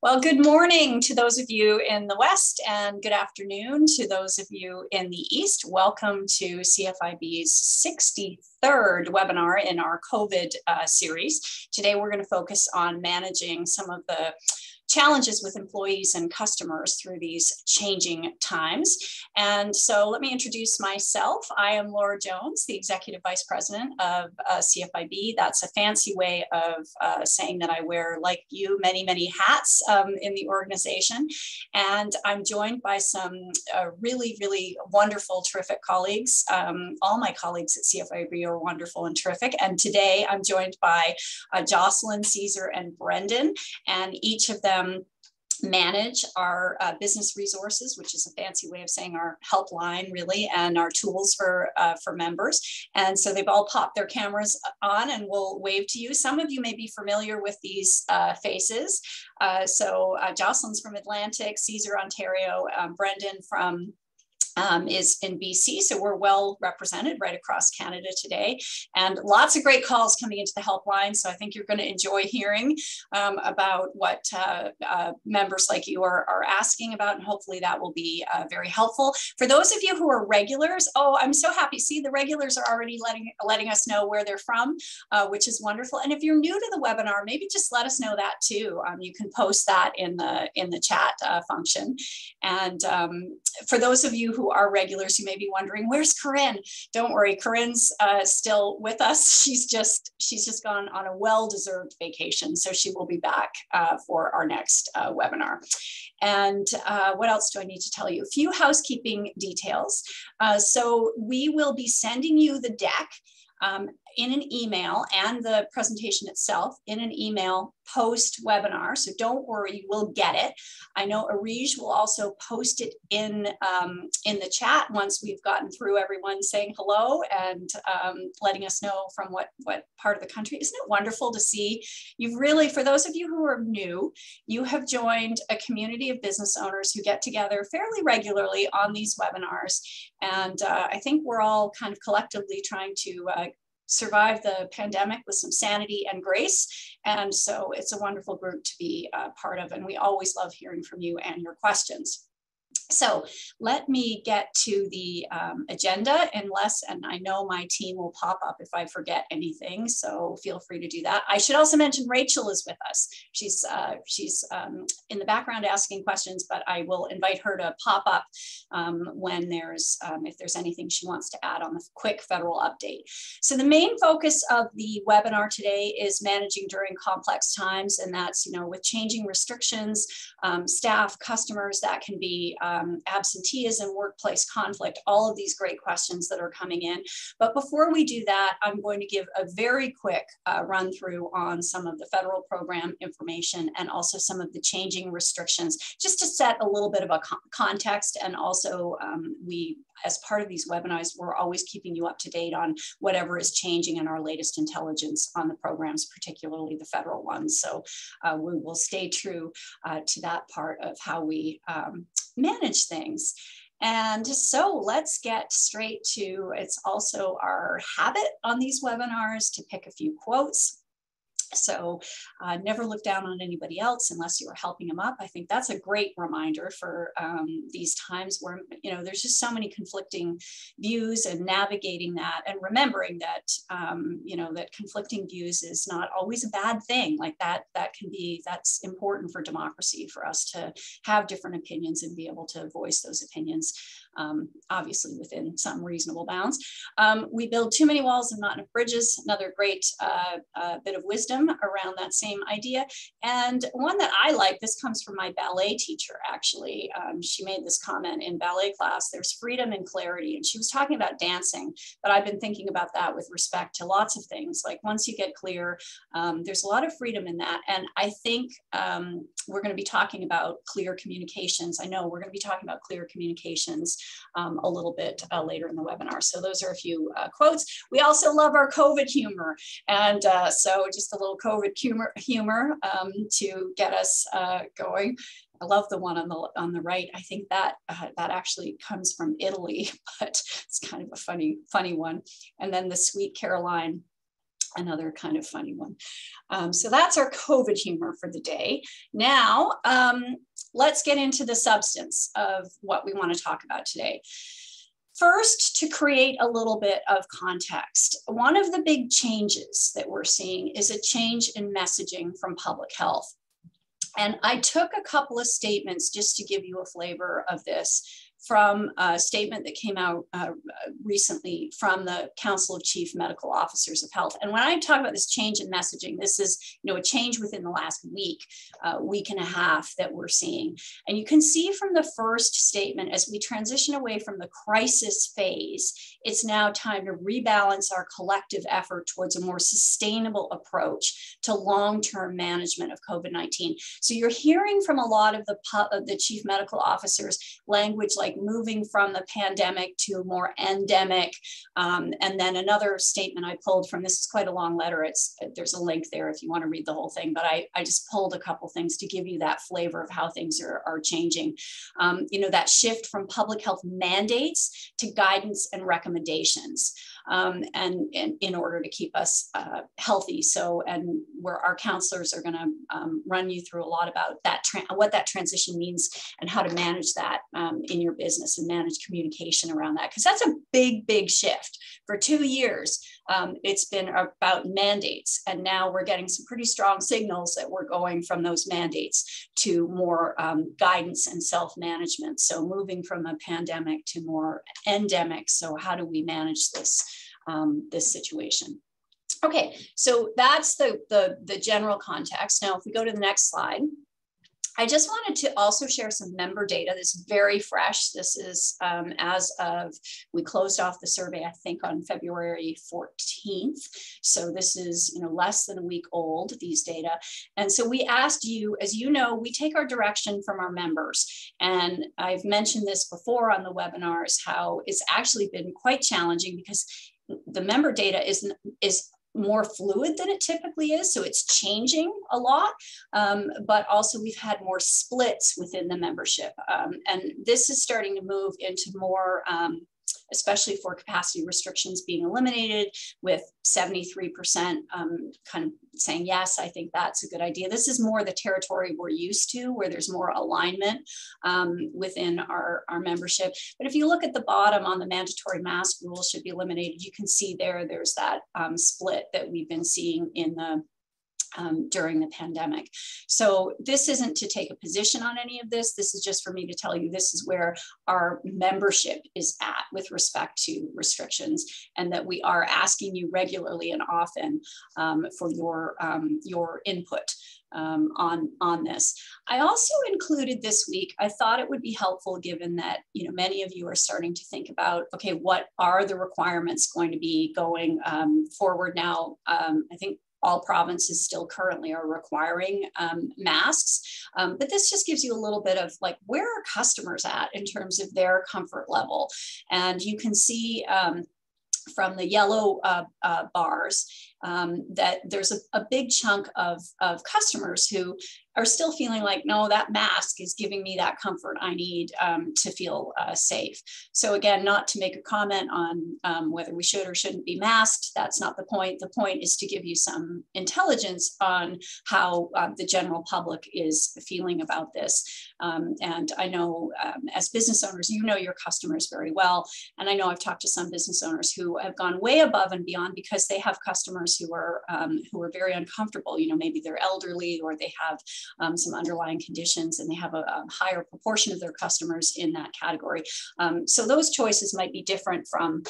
Well, good morning to those of you in the West and good afternoon to those of you in the East. Welcome to CFIB's 63rd webinar in our COVID series. Today, we're going to focus on managing some of the challenges with employees and customers through these changing times. And so let me introduce myself. I am Laura Jones, the Executive Vice President of CFIB. That's a fancy way of saying that I wear, like you, many, many hats in the organization. And I'm joined by some really, really wonderful, terrific colleagues. All my colleagues at CFIB are wonderful and terrific. And today I'm joined by Jocelyn, Caesar, and Brendan, and each of them manage our business resources, which is a fancy way of saying our helpline, really, and our tools for members. And so they've all popped their cameras on and will wave to you. Some of you may be familiar with these faces. So Jocelyn's from Atlantic, Caesar, Ontario, Brendan from is in BC, so we're well represented right across Canada today, and lots of great calls coming into the helpline. So I think you're going to enjoy hearing about what members like you are asking about, and hopefully that will be very helpful. For those of you who are regulars, oh, I'm so happy. See, the regulars are already letting us know where they're from, which is wonderful. And if you're new to the webinar, maybe just let us know that too. You can post that in the chat function. And for those of you who are regulars, you may be wondering, where's Corinne? Don't worry, Corinne's still with us. She's just gone on a well-deserved vacation, so she will be back for our next webinar. And what else do I need to tell you? A few housekeeping details. So we will be sending you the deck in an email, and the presentation itself in an email post-webinar. So don't worry, you will get it. I know Arij will also post it in the chat once we've gotten through everyone saying hello and letting us know from what part of the country. Isn't it wonderful to see? You've really, for those of you who are new, you have joined a community of business owners who get together fairly regularly on these webinars. And I think we're all kind of collectively trying to survive the pandemic with some sanity and grace. And so it's a wonderful group to be part of. And we always love hearing from you and your questions. So let me get to the agenda, and I know my team will pop up if I forget anything, so feel free to do that. I should also mention Rachel is with us. She's in the background asking questions, but I will invite her to pop up when if there's anything she wants to add on the quick federal update. So the main focus of the webinar today is managing during complex times, and that's, with changing restrictions, staff, customers, that can be absenteeism, workplace conflict, all of these great questions that are coming in. But before we do that, I'm going to give a very quick run through on some of the federal program information and also some of the changing restrictions, just to set a little bit of a context. And also as part of these webinars, we're always keeping you up to date on whatever is changing in our latest intelligence on the programs, particularly the federal ones. So we will stay true to that part of how we manage things. And so let's get straight to, it's also our habit on these webinars to pick a few quotes. So never look down on anybody else unless you are helping them up. I think that's a great reminder for these times where, there's just so many conflicting views, and navigating that and remembering that, that conflicting views is not always a bad thing. Like that's important for democracy, for us to have different opinions and be able to voice those opinions, obviously within some reasonable bounds. We build too many walls and not enough bridges. Another great bit of wisdom around that same idea. And one that I like, this comes from my ballet teacher, actually. She made this comment in ballet class: there's freedom and clarity. And she was talking about dancing, but I've been thinking about that with respect to lots of things. Like, once you get clear, there's a lot of freedom in that. And I think we're going to be talking about clear communications. I know we're going to be talking about clear communications a little bit later in the webinar. So those are a few quotes. We also love our COVID humor. And so just a little COVID humor to get us going. I love the one on the right. I think that that actually comes from Italy, but it's kind of a funny one. And then the Sweet Caroline Another kind of funny one. So that's our COVID humor for the day. Now, let's get into the substance of what we want to talk about today. First, to create a little bit of context, one of the big changes that we're seeing is a change in messaging from public health. And I took a couple of statements just to give you a flavor of this from a statement that came out recently from the Council of Chief Medical Officers of Health. And when I talk about this change in messaging, this is, a change within the last week and a half that we're seeing. And you can see from the first statement, as we transition away from the crisis phase, it's now time to rebalance our collective effort towards a more sustainable approach to long-term management of COVID-19. So you're hearing from a lot of the chief medical officers language like moving from the pandemic to more endemic. And then another statement I pulled from, this is quite a long letter. There's a link there if you want to read the whole thing, but I just pulled a couple things to give you that flavor of how things are changing. That shift from public health mandates to guidance and recommendations. And in order to keep us healthy. So, and where our counselors are going to run you through a lot about that, what that transition means and how to manage that in your business and manage communication around that. Because that's a big, big shift. For 2 years, it's been about mandates. And now we're getting some pretty strong signals that we're going from those mandates to more guidance and self-management. So moving from a pandemic to more endemic. So how do we manage this situation? Okay, so that's the general context. Now, if we go to the next slide, I just wanted to also share some member data that's very fresh. This is as of, we closed off the survey, I think on February 14th. So this is less than a week old, these data. And so we asked you, as you know, we take our direction from our members. And I've mentioned this before on the webinars, how it's actually been quite challenging because the member data is more fluid than it typically is. So it's changing a lot, but also we've had more splits within the membership. And this is starting to move into more, especially for capacity restrictions being eliminated, with 73% kind of saying, yes, I think that's a good idea. This is more the territory we're used to, where there's more alignment within our membership. But if you look at the bottom on the mandatory mask rule should be eliminated, you can see there's that split that we've been seeing in the during the pandemic. So this isn't to take a position on any of this. This is just for me to tell you this is where our membership is at with respect to restrictions, and that we are asking you regularly and often for your input on this. I also included this week, I thought it would be helpful given that many of you are starting to think about, okay, what are the requirements going to be going forward now? I think all provinces still currently are requiring masks, but this just gives you a little bit of like, where are customers at in terms of their comfort level? And you can see from the yellow bars that there's a big chunk of customers who are still feeling like, no, that mask is giving me that comfort I need to feel safe. So again, not to make a comment on whether we should or shouldn't be masked. That's not the point. The point is to give you some intelligence on how the general public is feeling about this. And I know as business owners, you know your customers very well. And I know I've talked to some business owners who have gone way above and beyond because they have customers who are very uncomfortable. Maybe they're elderly or they have some underlying conditions, and they have a higher proportion of their customers in that category. So those choices might be different from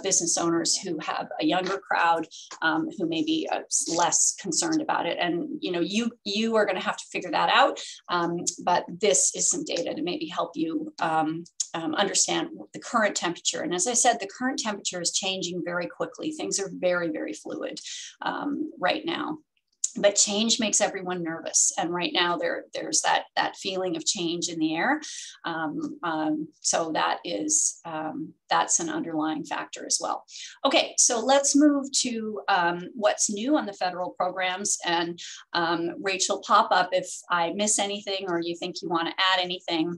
business owners who have a younger crowd who may be less concerned about it. And you are going to have to figure that out. But this is some data to maybe help you understand the current temperature. And as I said, the current temperature is changing very quickly. Things are very, very fluid right now. But change makes everyone nervous. And right now there's that feeling of change in the air. So that's an underlying factor as well. Okay, so let's move to what's new on the federal programs. And Rachel, pop up if I miss anything or you think you want to add anything.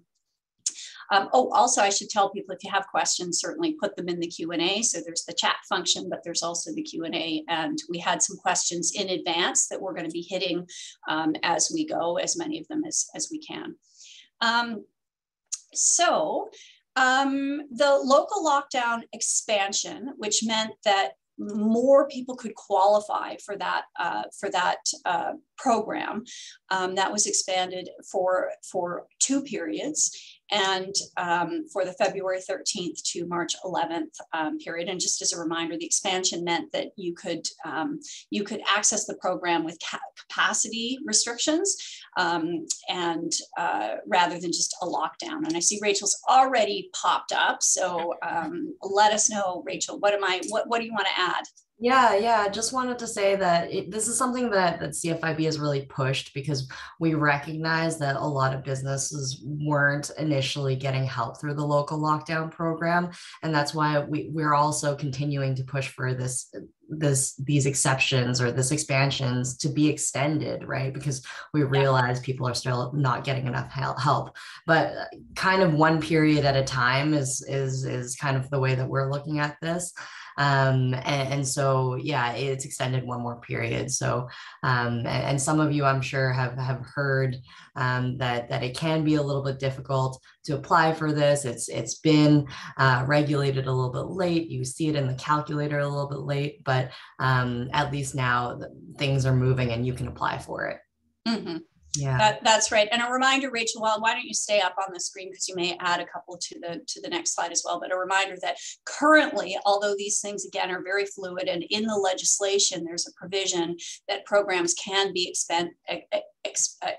Also, I should tell people, if you have questions, certainly put them in the Q&A. So there's the chat function, but there's also the Q&A. And we had some questions in advance that we're going to be hitting as we go, as many of them as we can. The local lockdown expansion, which meant that more people could qualify for that program, that was expanded for 2 periods, and for the February 13th to March 11th period. And just as a reminder, the expansion meant that you could access the program with capacity restrictions, and rather than just a lockdown. And I see Rachel's already popped up, so let us know, Rachel. What do you want to add? Yeah, I just wanted to say that this is something that CFIB has really pushed, because we recognize that a lot of businesses weren't initially getting help through the local lockdown program. And that's why we're also continuing to push for these exceptions, or this expansions, to be extended, right? Because we realize people are still not getting enough help. But kind of 1 period at a time is kind of the way that we're looking at this. And so, yeah, it's extended 1 more period. So, and some of you, I'm sure, have heard that it can be a little bit difficult to apply for this. It's been regulated a little bit late. You see it in the calculator a little bit late, but at least now things are moving and you can apply for it. Mm-hmm. Yeah, that's right. And a reminder, Rachel, well, why don't you stay up on the screen, because you may add a couple to the next slide as well. But a reminder that currently, although these things again are very fluid, and in the legislation there's a provision that programs can be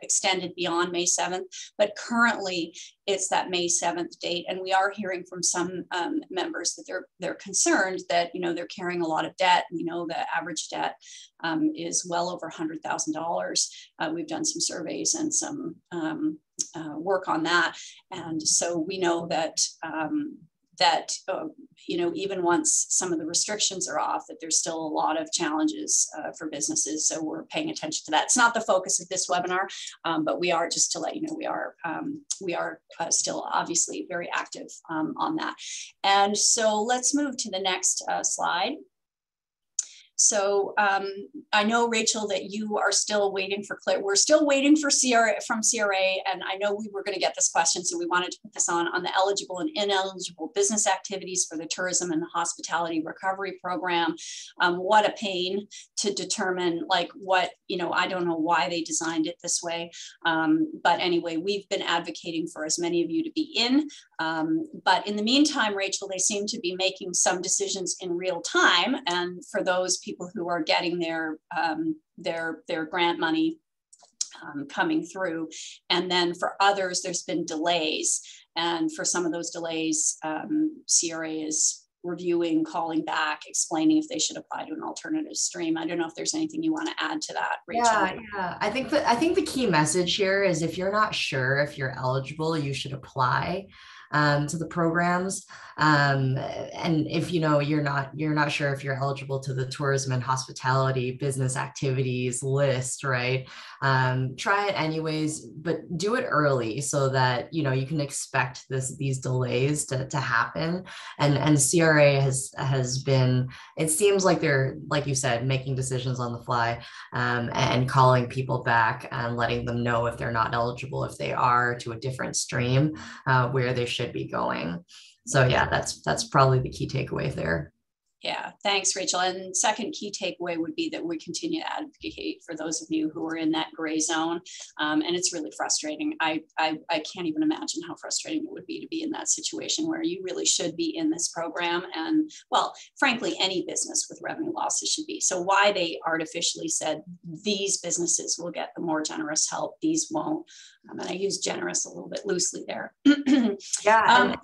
extended beyond May 7th, but currently it's that May 7th date. And we are hearing from some members that they're concerned that, they're carrying a lot of debt. We know the average debt is well over $100,000. We've done some surveys and some work on that. And so we know that even once some of the restrictions are off, that there's still a lot of challenges for businesses. So we're paying attention to that. It's not the focus of this webinar, but we are, just to let you know, we are still obviously very active on that. And so let's move to the next slide. So I know, Rachel, that you are still waiting for we're still waiting for from CRA, and I know we were going to get this question, so we wanted to put this on the eligible and ineligible business activities for the tourism and the hospitality recovery program. What a pain to determine, like, what, I don't know why they designed it this way, but anyway, we've been advocating for as many of you to be in. But in the meantime, Rachel, they seem to be making some decisions in real time, and for those people who are getting their grant money coming through, and then for others there's been delays, and for some of those delays CRA is reviewing, calling back, explaining if they should apply to an alternative stream. I don't know if there's anything you want to add to that, Rachel. Yeah. I think the key message here is, if you're not sure if you're eligible, you should apply to the programs. And if you're not sure if you're eligible to the tourism and hospitality business activities list, right? Try it anyways, but do it early, so that you can expect these delays to happen. And CRA has been, it seems like they're, like you said, making decisions on the fly, and calling people back and letting them know if they're not eligible, if they are, to a different stream where they should be going. So yeah, that's probably the key takeaway there. Yeah, thanks, Rachel. And second key takeaway would be that we continue to advocate for those of you who are in that gray zone. And it's really frustrating. I can't even imagine how frustrating it would be to be in that situation where you really should be in this program. And, well, frankly, any business with revenue losses should be. So why they artificially said these businesses will get the more generous help, these won't. And I use generous a little bit loosely there. Yeah,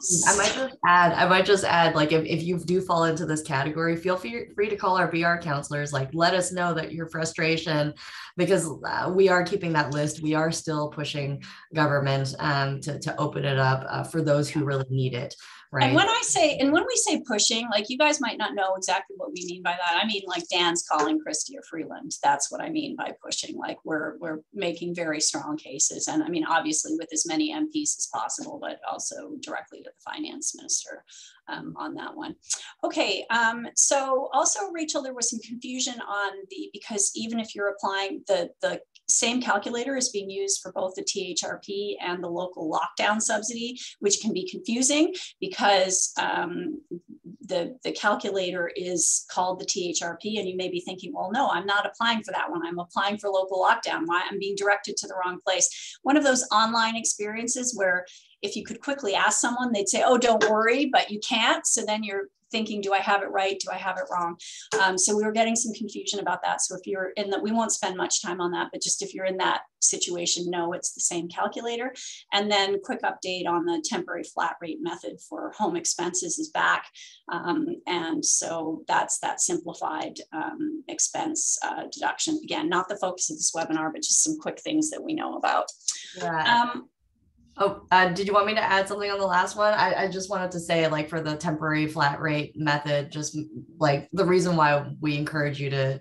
I might just add, like, if you do fall into this category, feel free to call our BR counselors. Like, let us know that your frustration, because we are keeping that list. We are still pushing government to open it up for those who really need it. right? And when we say pushing, like you guys might not know exactly what we mean by that. I mean, like Dan's calling Christie or Freeland. That's what I mean by pushing. Like we're making very strong cases. And I mean, obviously with as many MPs as possible, but also directly to the finance minister on that one. Okay, so also Rachel, there was some confusion on because even if you're applying, the same calculator is being used for both the THRP and the local lockdown subsidy, which can be confusing because the calculator is called the THRP, and you may be thinking, well, no, I'm not applying for that one. I'm applying for local lockdown. Why? I'm being directed to the wrong place. One of those online experiences where if you could quickly ask someone, they'd say, oh, don't worry, but you can't. So then you're thinking, do I have it right? Do I have it wrong? So we were getting some confusion about that. So if you're in that, we won't spend much time on that, but just if you're in that situation, no, it's the same calculator. And then quick update on the temporary flat rate method for home expenses is back. And so that's that simplified expense deduction. Again, not the focus of this webinar, but just some quick things that we know about. Yeah. Did you want me to add something on the last one? I just wanted to say, like, for the temporary flat rate method, just like the reason why we encourage you to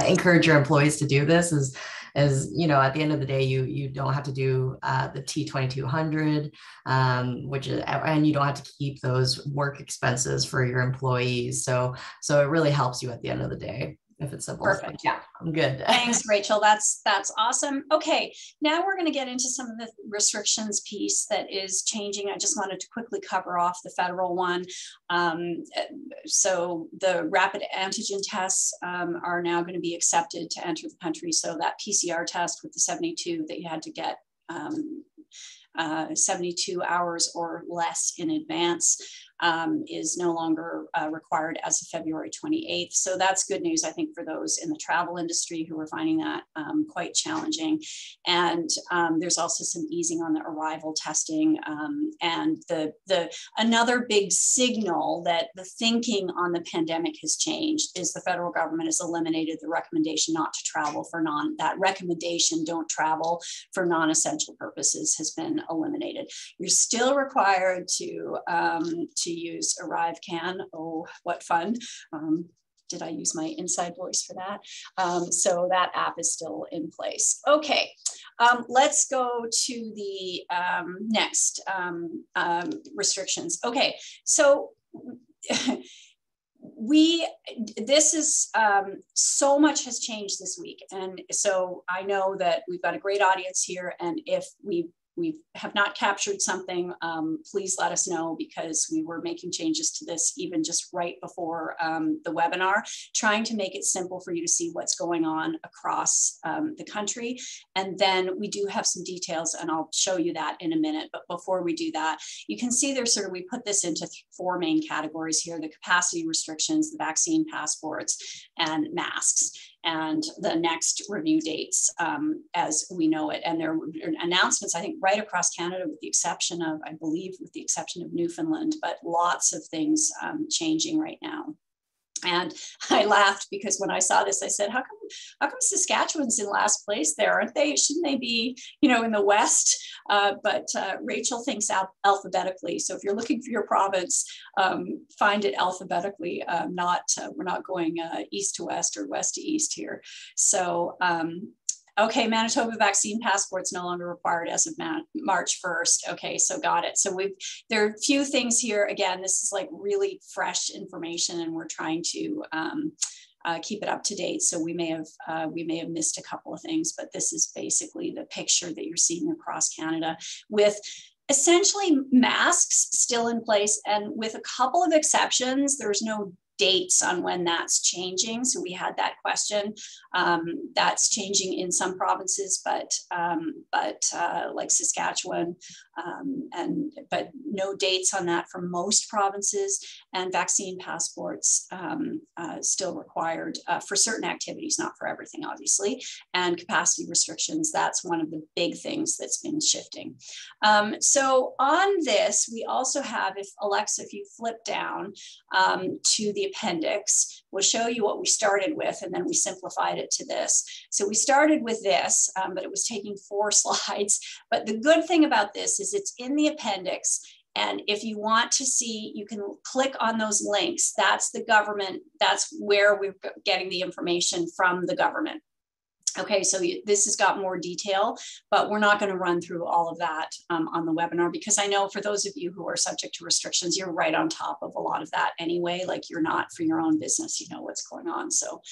encourage your employees to do this is, you know, at the end of the day, you don't have to do the T2200, which is, and you don't have to keep those work expenses for your employees. So it really helps you at the end of the day. If it's simple. Perfect. Yeah, I'm good. Thanks, Rachel. That's awesome. Okay, now we're going to get into some of the restrictions piece that is changing. I just wanted to quickly cover off the federal one. So the rapid antigen tests are now going to be accepted to enter the country. So that PCR test with the 72 that you had to get 72 hours or less in advance is no longer required as of February 28th. So that's good news, I think, for those in the travel industry who are finding that quite challenging. And there's also some easing on the arrival testing. And another big signal that the thinking on the pandemic has changed is the federal government has eliminated the recommendation not to travel for that recommendation, don't travel for non-essential purposes, has been eliminated. You're still required to use ArriveCan. Oh, what fun. Did I use my inside voice for that? So that app is still in place. Okay, let's go to the next restrictions. Okay, so so much has changed this week. And so I know that we've got a great audience here, and if we have not captured something, please let us know, because we were making changes to this even just right before the webinar, trying to make it simple for you to see what's going on across the country. And then we do have some details, and I'll show you that in a minute. But before we do that, you can see there's we put this into four main categories here: the capacity restrictions, the vaccine passports, and masks. And the next review dates as we know it. And there are announcements, I think, right across Canada, with the exception of, I believe, with the exception of Newfoundland, but lots of things changing right now. And I laughed because when I saw this, I said, how come Saskatchewan's in last place there? Aren't they? Shouldn't they be, in the West? But Rachel thinks alphabetically. So if you're looking for your province, find it alphabetically. We're not going east to west or west to east here. So, okay, Manitoba vaccine passports no longer required as of March 1st. Okay, so got it. So there are a few things here. Again, this is like really fresh information, and we're trying to keep it up to date. So we may have missed a couple of things, but this is basically the picture that you're seeing across Canada, with essentially masks still in place, and with a couple of exceptions. There's no dates on when that's changing. So we had that question. That's changing in some provinces, but like Saskatchewan, but no dates on that for most provinces. And vaccine passports still required for certain activities, not for everything, obviously. And capacity restrictions, that's one of the big things that's been shifting. So on this, we also have, Alexa, if you flip down to the appendix, we'll show you what we started with, and then we simplified it to this. So we started with this, but it was taking 4 slides. But the good thing about this is it's in the appendix, And if you want to see, you can click on those links. That's the government. That's where we're getting the information from the government. Okay, so this has got more detail, but we're not going to run through all of that on the webinar, because I know for those of you who are subject to restrictions, you're right on top of a lot of that anyway. Like, you're not for your own business, you know what's going on. So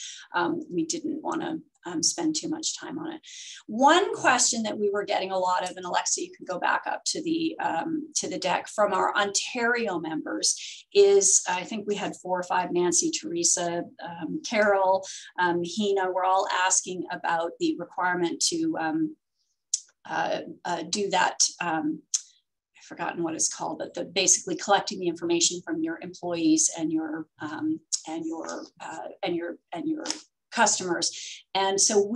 we didn't want to spend too much time on it. One question that we were getting a lot of, and Alexa, you can go back up to the deck, from our Ontario members is, I think we had 4 or 5, Nancy, Teresa, Carol, Hina, we're all asking about the requirement to do that. I've forgotten what it's called, but basically collecting the information from your employees and your customers. And so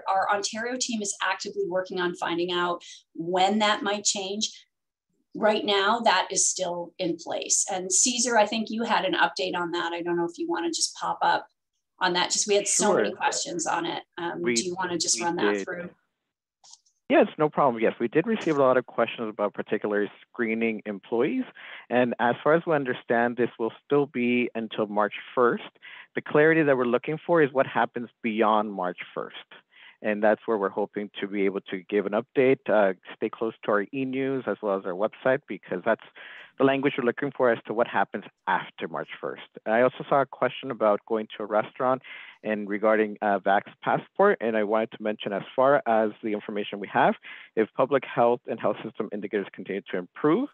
our Ontario team is actively working on finding out when that might change. Right now, that is still in place. And Caesar, I think you had an update on that. I don't know if you want to just pop up on that. Just, we had so many questions on it. Do you want to just run that through? Yes, no problem. Yes, we did receive a lot of questions about particularly screening employees. And as far as we understand, this will still be until March 1st. The clarity that we're looking for is what happens beyond March 1st. And that's where we're hoping to be able to give an update, stay close to our e-news as well as our website, because that's the language we're looking for as to what happens after March 1st. I also saw a question about going to a restaurant and regarding Vax Passport. And I wanted to mention, as far as the information we have, if public health and health system indicators continue to improve,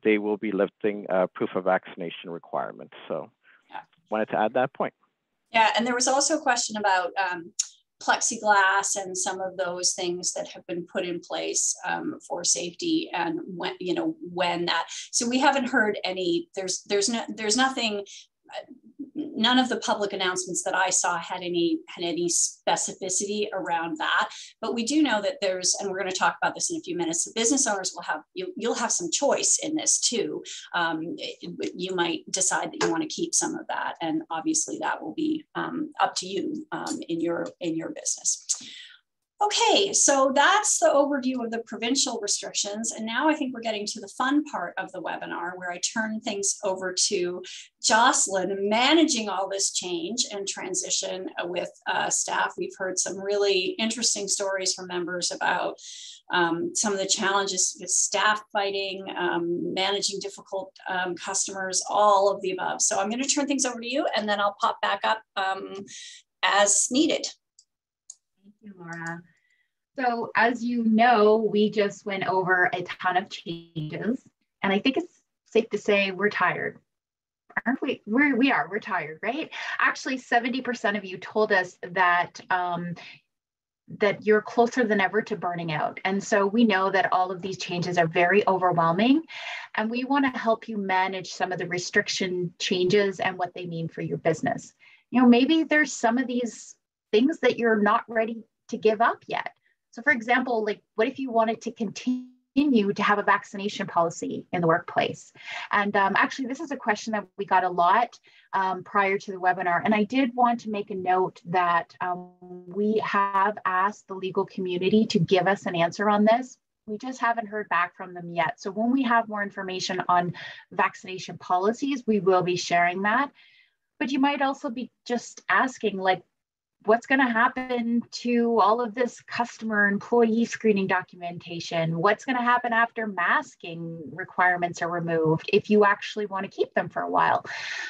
they will be lifting proof of vaccination requirements. So wanted to add that point. Yeah, and there was also a question about plexiglass and some of those things that have been put in place for safety, and when that. So we haven't heard any. There's nothing. None of the public announcements that I saw had any specificity around that. But we do know that there's, and we're going to talk about this in a few minutes, the business owners will have, you'll have some choice in this too. You might decide that you want to keep some of that, and obviously that will be up to you in your business. Okay, so that's the overview of the provincial restrictions. And now I think we're getting to the fun part of the webinar, where I turn things over to Jocelyn, managing all this change and transition with staff. We've heard some really interesting stories from members about some of the challenges with staff fighting, managing difficult customers, all of the above. So I'm going to turn things over to you, and then I'll pop back up as needed. Thank you, Laura. So as you know, we just went over a ton of changes, and I think it's safe to say we're tired. Aren't we? We're tired, right? Actually, 70% of you told us that that you're closer than ever to burning out. And so we know that all of these changes are very overwhelming, and we want to help you manage some of the restriction changes and what they mean for your business. Maybe there's some of these things that you're not ready to give up yet. So for example, like, what if you wanted to continue to have a vaccination policy in the workplace? And actually, this is a question that we got a lot prior to the webinar. And I did want to make a note that we have asked the legal community to give us an answer on this. We just haven't heard back from them yet. So when we have more information on vaccination policies, we will be sharing that. But you might also be just asking, like, what's going to happen to all of this customer employee screening documentation? What's going to happen after masking requirements are removed if you actually want to keep them for a while?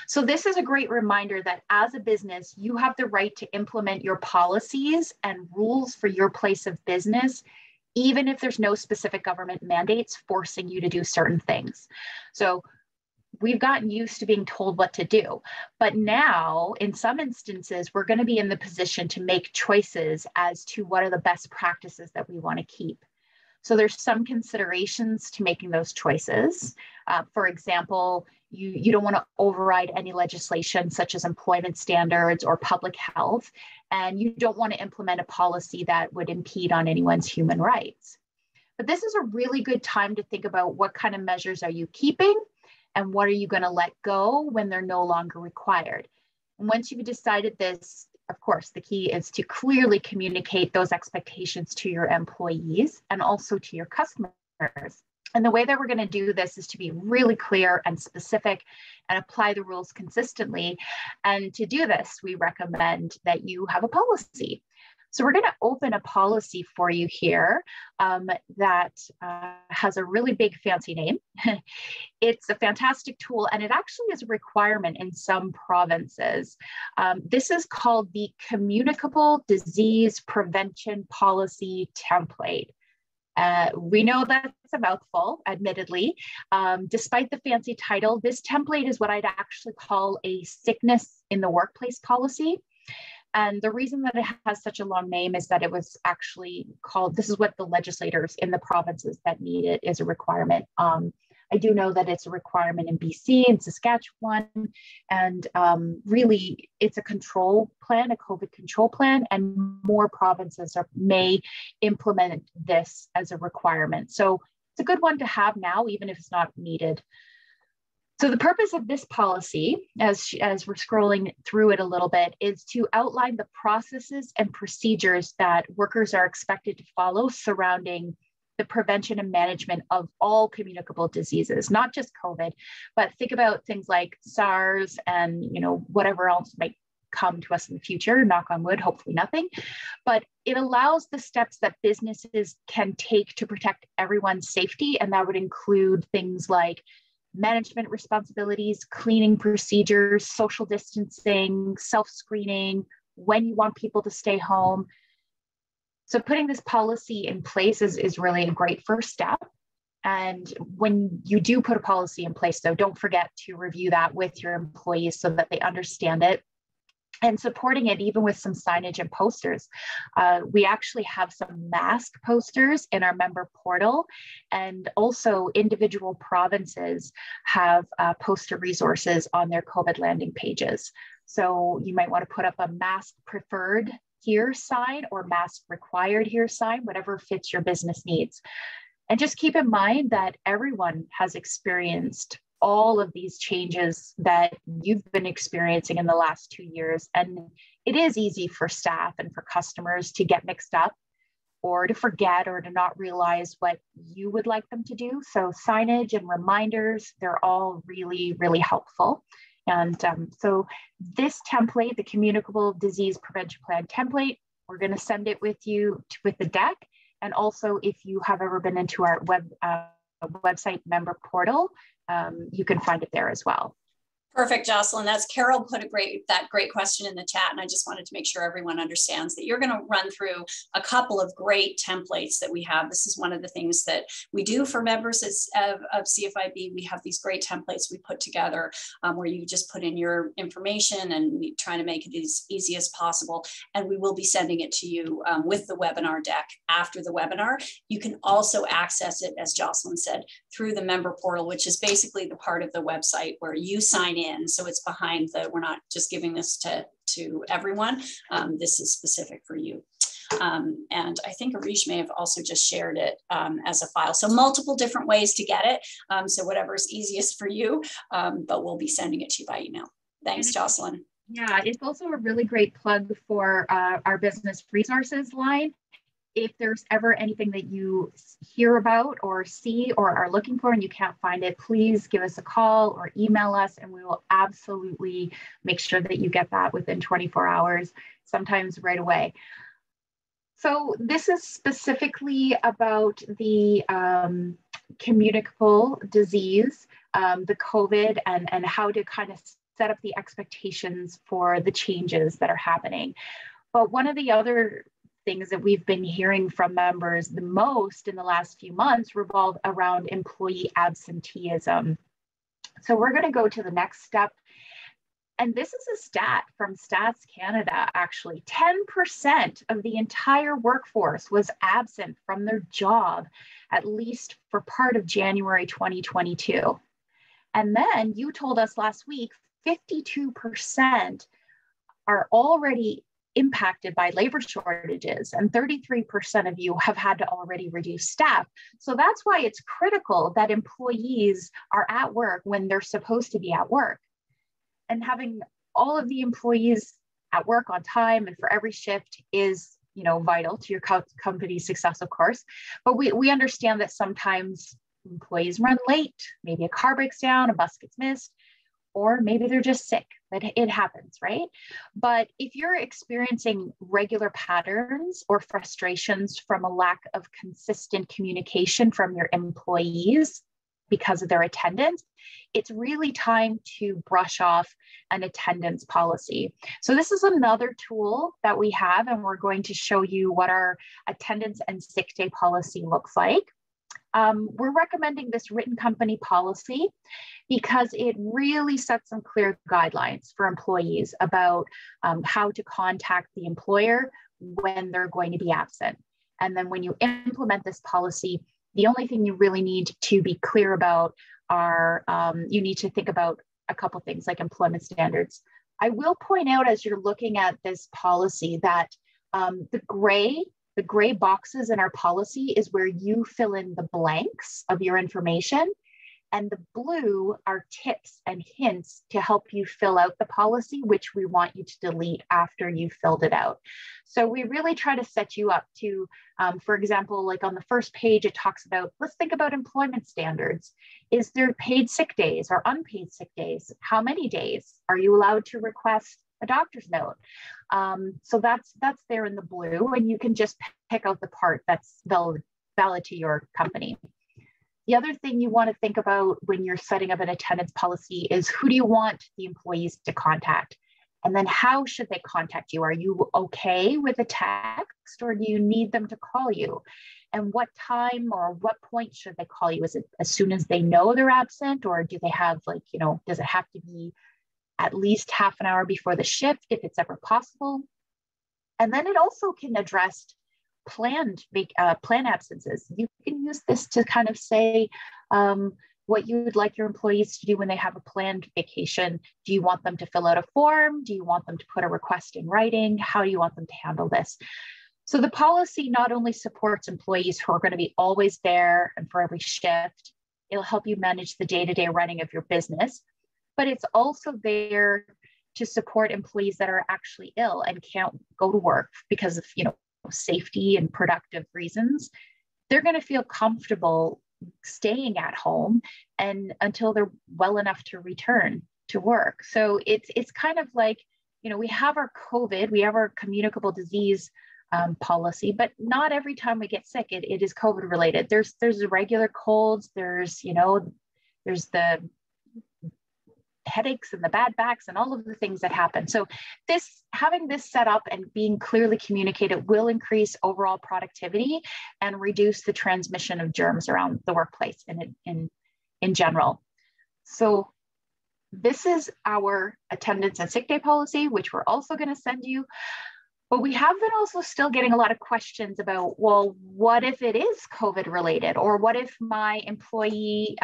So this is a great reminder that as a business, you have the right to implement your policies and rules for your place of business, even if there's no specific government mandates forcing you to do certain things. So we've gotten used to being told what to do, but now in some instances, we're going to be in the position to make choices as to what are the best practices that we want to keep. So there's some considerations to making those choices. For example, you don't want to override any legislation such as employment standards or public health, and you don't want to implement a policy that would impede on anyone's human rights. But this is a really good time to think about what kind of measures are you keeping, and what are you going to let go when they're no longer required? And once you've decided this, of course, the key is to clearly communicate those expectations to your employees and also to your customers. And the way that we're going to do this is to be really clear and specific and apply the rules consistently. And to do this, we recommend that you have a policy. So we're going to open a policy for you here that has a really big fancy name. It's a fantastic tool, and it actually is a requirement in some provinces. This is called the Communicable Disease Prevention Policy Template. We know that's a mouthful, admittedly. Despite the fancy title, this template is what I'd actually call a sickness in the workplace policy. And the reason that it has such a long name is that it was actually called, this is what the legislators in the provinces that need it is a requirement. I do know that it's a requirement in BC and Saskatchewan, and really it's a control plan, a COVID control plan, and more provinces may implement this as a requirement. So it's a good one to have now, even if it's not needed. So the purpose of this policy, as we're scrolling through it a little bit, is to outline the processes and procedures that workers are expected to follow surrounding the prevention and management of all communicable diseases, not just COVID, but think about things like SARS and whatever else might come to us in the future, knock on wood, hopefully nothing. But it allows the steps that businesses can take to protect everyone's safety. And that would include things like management responsibilities, cleaning procedures, social distancing, self-screening, when you want people to stay home. So putting this policy in place is really a great first step. And when you do put a policy in place, though, don't forget to review that with your employees so that they understand it. And supporting it even with some signage and posters. We actually have some mask posters in our member portal, and also individual provinces have poster resources on their COVID landing pages. So you might want to put up a mask preferred here sign or mask required here sign, whatever fits your business needs. And just keep in mind that everyone has experienced all of these changes that you've been experiencing in the last 2 years. And it is easy for staff and for customers to get mixed up or to forget or to not realize what you would like them to do. So signage and reminders, they're all really, really helpful. And so this template, the Communicable Disease Prevention Plan template, we're going to send it with you with the deck. And also, if you have ever been into our website member portal, you can find it there as well. Perfect, Jocelyn. That's Carol put that great question in the chat, and I just wanted to make sure everyone understands that you're going to run through a couple of great templates that we have. This is one of the things that we do for members of CFIB. We have these great templates we put together where you just put in your information, and we try to make it as easy as possible. And we will be sending it to you with the webinar deck after the webinar. You can also access it, as Jocelyn said, through the member portal, which is basically the part of the website where you sign in. So it's behind we're not just giving this to everyone. This is specific for you. And I think Arish may have also just shared it as a file. So multiple different ways to get it. So whatever's easiest for you, but we'll be sending it to you by email. Thanks, Jocelyn. Yeah, it's also a really great plug for our business resources line. If there's ever anything that you hear about or see or are looking for and you can't find it, please give us a call or email us, and we will absolutely make sure that you get that within 24 hours, sometimes right away. So this is specifically about the communicable disease, the COVID, and how to kind of set up the expectations for the changes that are happening. But one of the other things that we've been hearing from members the most in the last few months revolve around employee absenteeism. So we're going to go to the next step. And this is a stat from Stats Canada, actually. 10% of the entire workforce was absent from their job, at least for part of January 2022. And then you told us last week, 52% are already impacted by labor shortages, and 33% of you have had to already reduce staff. So that's why it's critical that employees are at work when they're supposed to be at work. And having all of the employees at work on time and for every shift is, vital to your company's success, of course. But we understand that sometimes employees run late, maybe a car breaks down, a bus gets missed, or maybe they're just sick. But it happens, right? But if you're experiencing regular patterns or frustrations from a lack of consistent communication from your employees because of their attendance, it's really time to brush off an attendance policy. So this is another tool that we have, and we're going to show you what our attendance and sick day policy looks like. We're recommending this written company policy because it really sets some clear guidelines for employees about how to contact the employer when they're going to be absent. And then when you implement this policy, the only thing you really need to be clear about are, you need to think about a couple things like employment standards. I will point out as you're looking at this policy that the gray boxes in our policy is where you fill in the blanks of your information, and the blue are tips and hints to help you fill out the policy, which we want you to delete after you've filled it out. So we really try to set you up to, for example, like on the first page, it talks about, let's think about employment standards. Is there paid sick days or unpaid sick days? How many days? Are you allowed to request a doctor's note? So that's there in the blue, and you can just pick out the part that's valid to your company. The other thing you want to think about when you're setting up an attendance policy is who do you want the employees to contact? And then how should they contact you? Are you okay with a text, or do you need them to call you? And what time or what point should they call you? Is it as soon as they know they're absent, or do they have does it have to be at least half an hour before the shift if it's ever possible? And then it also can address planned absences. You can use this to kind of say what you would like your employees to do when they have a planned vacation. Do you want them to fill out a form? Do you want them to put a request in writing? How do you want them to handle this? So the policy not only supports employees who are going to be always there and for every shift, it'll help you manage the day-to-day running of your business, but it's also there to support employees that are actually ill and can't go to work because of safety and productive reasons. They're going to feel comfortable staying at home and until they're well enough to return to work. So it's kind of like, we have our COVID, we have our communicable disease policy, but not every time we get sick, it is COVID related. There's the regular colds, there's the headaches and the bad backs and all of the things that happen. So having this set up and being clearly communicated will increase overall productivity and reduce the transmission of germs around the workplace in general. So this is our attendance and sick day policy, which we're also going to send you. But we have been also still getting a lot of questions about, well, what if it is COVID related? Or what if my employee,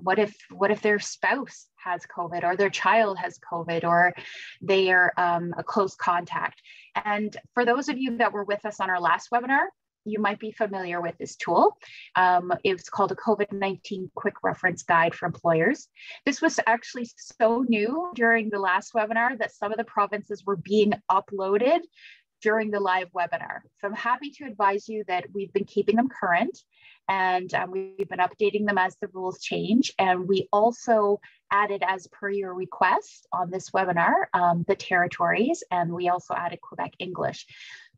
what if their spouse has COVID, or their child has COVID, or they are a close contact? And for those of you that were with us on our last webinar, you might be familiar with this tool. It's called a COVID-19 Quick Reference Guide for Employers. This was actually so new during the last webinar that some of the provinces were being uploaded during the live webinar. So I'm happy to advise you that we've been keeping them current, and we've been updating them as the rules change. And we also added, as per your request on this webinar, the territories, and we also added Quebec English.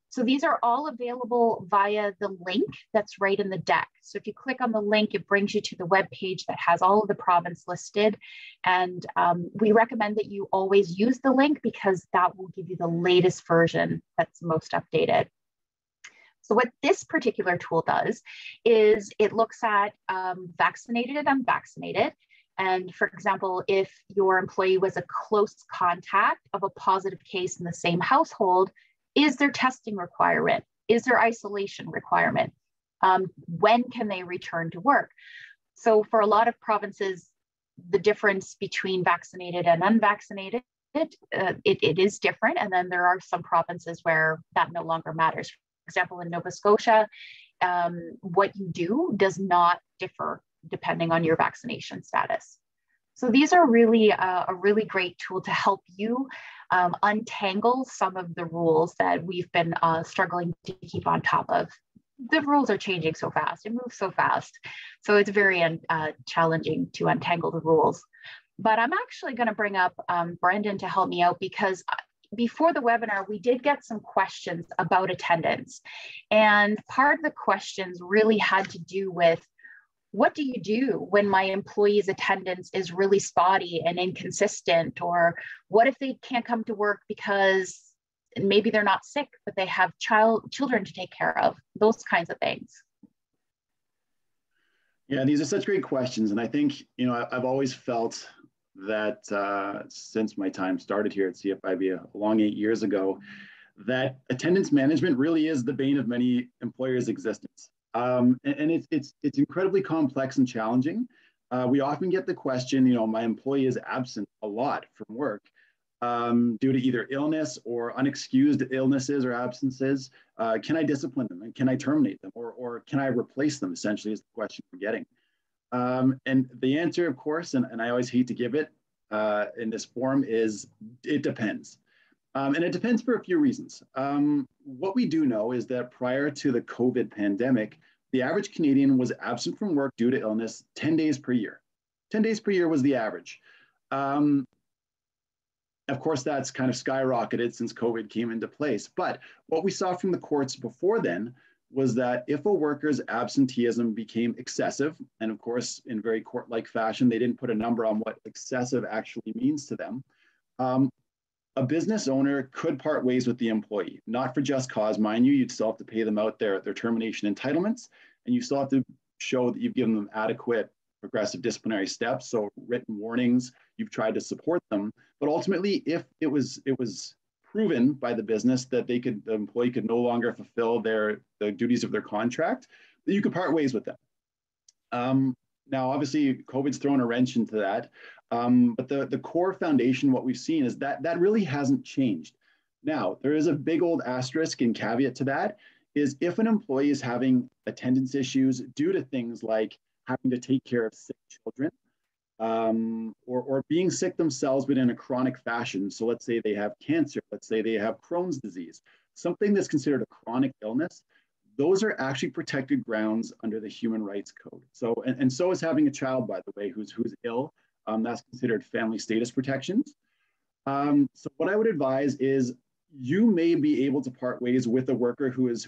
So these are all available via the link that's right in the deck. So if you click on the link, it brings you to the web page that has all of the province listed. And we recommend that you always use the link because that will give you the latest version that's most updated. So what this particular tool does is it looks at vaccinated and unvaccinated. And for example, if your employee was a close contact of a positive case in the same household, is there testing requirement? Is there isolation requirement? When can they return to work? So for a lot of provinces, the difference between vaccinated and unvaccinated, it is different. And then there are some provinces where that no longer matters. For example, in Nova Scotia, what you do does not differ depending on your vaccination status. So these are really a really great tool to help you untangle some of the rules that we've been struggling to keep on top of the rules are changing so fast. It moves so fast. So it's very challenging to untangle the rules. But I'm actually going to bring up Brendan to help me out, because before the webinar, we did get some questions about attendance. And part of the questions really had to do with, what do you do when my employee's attendance is really spotty and inconsistent? Or what if they can't come to work because maybe they're not sick, but they have children to take care of? Those kinds of things. Yeah, these are such great questions. And I think, you know, I've always felt that since my time started here at CFIB a long 8 years ago, that attendance management really is the bane of many employers' existence. And it's incredibly complex and challenging. We often get the question, you know, my employee is absent a lot from work due to either illness or unexcused illnesses or absences. Can I discipline them, and can I terminate them, or can I replace them, essentially, is the question we're getting. And the answer, of course, and I always hate to give it in this form, is it depends. And it depends for a few reasons. What we do know is that prior to the COVID pandemic, the average Canadian was absent from work due to illness 10 days per year. 10 days per year was the average. Of course, that's kind of skyrocketed since COVID came into place. But what we saw from the courts before then was that if a worker's absenteeism became excessive, and of course, in very court-like fashion, they didn't put a number on what excessive actually means to them, a business owner could part ways with the employee, not for just cause, mind you. You'd still have to pay them out their termination entitlements, and you still have to show that you've given them adequate progressive disciplinary steps, so written warnings, you've tried to support them. But ultimately, if it was proven by the business that the employee could no longer fulfill the duties of their contract, that you could part ways with them. Now, obviously, COVID's thrown a wrench into that, but the core foundation, what we've seen is that really hasn't changed. Now, there is a big old asterisk and caveat to that, is if an employee is having attendance issues due to things like having to take care of sick children, or being sick themselves, but in a chronic fashion. So let's say they have cancer, let's say they have Crohn's disease, something that's considered a chronic illness, those are actually protected grounds under the Human Rights Code. So, and so is having a child, by the way, who's ill. That's considered family status protections. So what I would advise is you may be able to part ways with a worker who is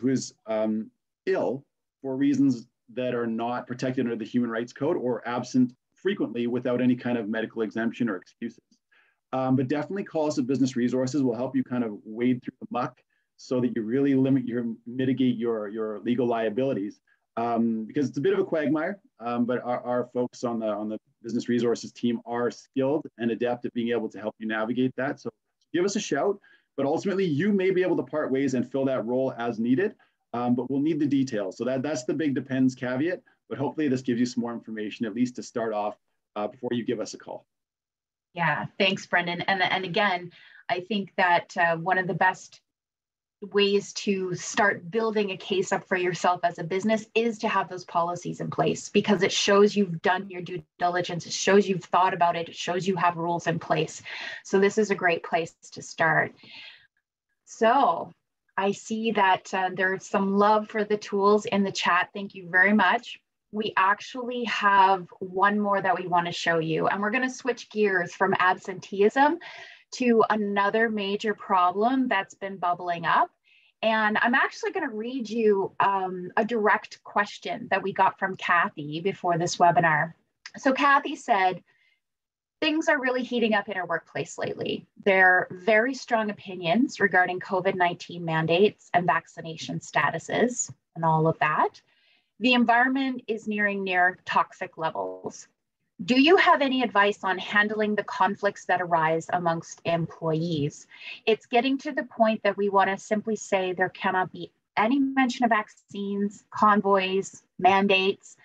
ill for reasons that are not protected under the Human Rights Code, or absent frequently without any kind of medical exemption or excuses. But definitely call us at Business Resources. We'll help you kind of wade through the muck so that you really mitigate your legal liabilities. Because it's a bit of a quagmire, but our folks on the Business Resources team are skilled and adept at being able to help you navigate that. So give us a shout, but ultimately you may be able to part ways and fill that role as needed, but we'll need the details. So that's the big depends caveat, but hopefully this gives you some more information, at least to start off before you give us a call. Yeah, thanks, Brendan. And again, I think that one of the best ways to start building a case up for yourself as a business is to have those policies in place, because it shows you've done your due diligence, it shows you've thought about it, it shows you have rules in place. So this is a great place to start. So I see that there's some love for the tools in the chat. Thank you very much. We actually have one more that we want to show you, and we're going to switch gears from absenteeism to another major problem that's been bubbling up. And I'm actually going to read you a direct question that we got from Kathy before this webinar. So Kathy said, things are really heating up in our workplace lately. There are very strong opinions regarding COVID-19 mandates and vaccination statuses and all of that. The environment is nearing near toxic levels. Do you have any advice on handling the conflicts that arise amongst employees? It's getting to the point that we want to simply say there cannot be any mention of vaccines, convoys, mandates.